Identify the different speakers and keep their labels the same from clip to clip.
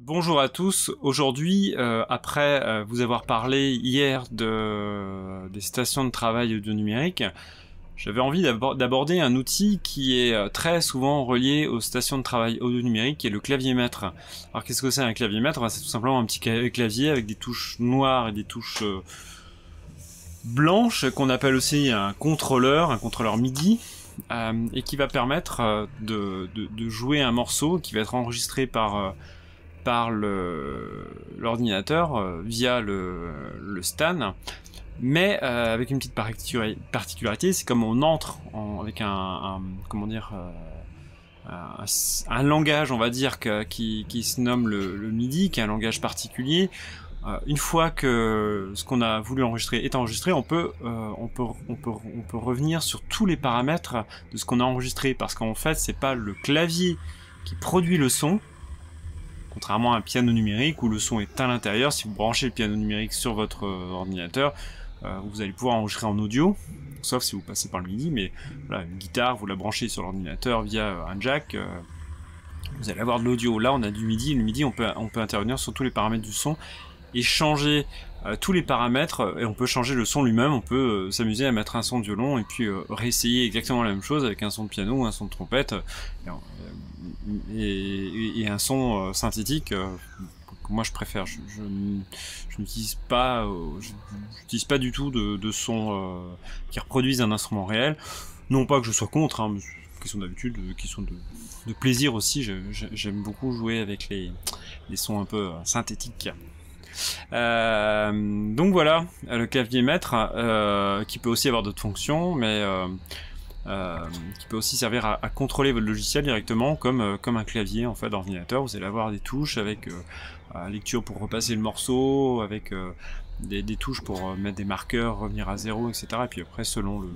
Speaker 1: Bonjour à tous. Aujourd'hui, après vous avoir parlé hier des stations de travail audio numérique, j'avais envie d'aborder un outil qui est très souvent relié aux stations de travail audio numérique, qui est le clavier maître. Alors qu'est-ce que c'est un clavier maître? C'est tout simplement un petit clavier avec des touches noires et des touches blanches, qu'on appelle aussi un contrôleur MIDI. Et qui va permettre de jouer un morceau qui va être enregistré par l'ordinateur via le Stan, mais avec une petite particularité, c'est comme on entre avec un langage, on va dire, qui se nomme le MIDI, qui est un langage particulier. Une fois que ce qu'on a voulu enregistrer est enregistré, on peut revenir sur tous les paramètres de ce qu'on a enregistré, parce qu'en fait c'est pas le clavier qui produit le son, contrairement à un piano numérique où le son est à l'intérieur. Si vous branchez le piano numérique sur votre ordinateur, vous allez pouvoir enregistrer en audio, sauf si vous passez par le MIDI, mais voilà, une guitare, vous la branchez sur l'ordinateur via un jack, vous allez avoir de l'audio. Là on a du MIDI, le MIDI on peut intervenir sur tous les paramètres du son et changer tous les paramètres, et on peut changer le son lui-même. On peut s'amuser à mettre un son de violon et puis réessayer exactement la même chose avec un son de piano ou un son de trompette et un son synthétique que moi je préfère. Je n'utilise pas du tout de sons qui reproduisent un instrument réel. Non pas que je sois contre, hein, mais c'est une question d'habitude, question de plaisir aussi. J'aime beaucoup jouer avec les sons un peu synthétiques. Donc voilà, le clavier maître qui peut aussi avoir d'autres fonctions, mais qui peut aussi servir à contrôler votre logiciel directement, comme un clavier en fait d'ordinateur. Vous allez avoir des touches avec lecture pour repasser le morceau, avec des touches pour mettre des marqueurs, revenir à zéro, etc. Et puis après, selon le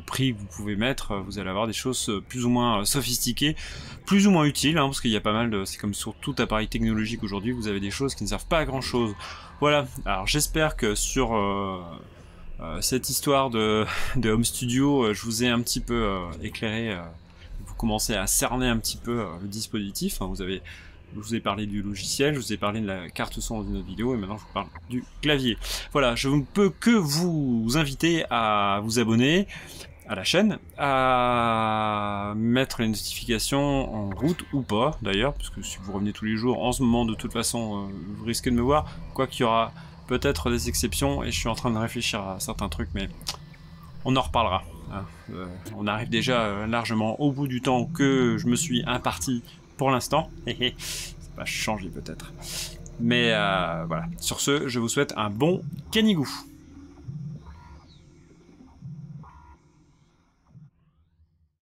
Speaker 1: prix que vous pouvez mettre, vous allez avoir des choses plus ou moins sophistiquées, plus ou moins utiles, hein, parce qu'il y a pas mal de... C'est comme sur tout appareil technologique aujourd'hui, vous avez des choses qui ne servent pas à grand chose. Voilà, alors j'espère que sur cette histoire de Home Studio, je vous ai un petit peu éclairé, vous commencez à cerner un petit peu le dispositif, hein. Je vous ai parlé du logiciel, je vous ai parlé de la carte son dans une autre vidéo, et maintenant je vous parle du clavier. Voilà, je ne peux que vous inviter à vous abonner à la chaîne, à mettre les notifications en route ou pas d'ailleurs, parce que si vous revenez tous les jours, en ce moment de toute façon, vous risquez de me voir, quoi qu'il y aura peut-être des exceptions, et je suis en train de réfléchir à certains trucs, mais on en reparlera. On arrive déjà largement au bout du temps que je me suis imparti pour l'instant. Ça va changer peut-être. Mais voilà. Sur ce, je vous souhaite un bon canigou.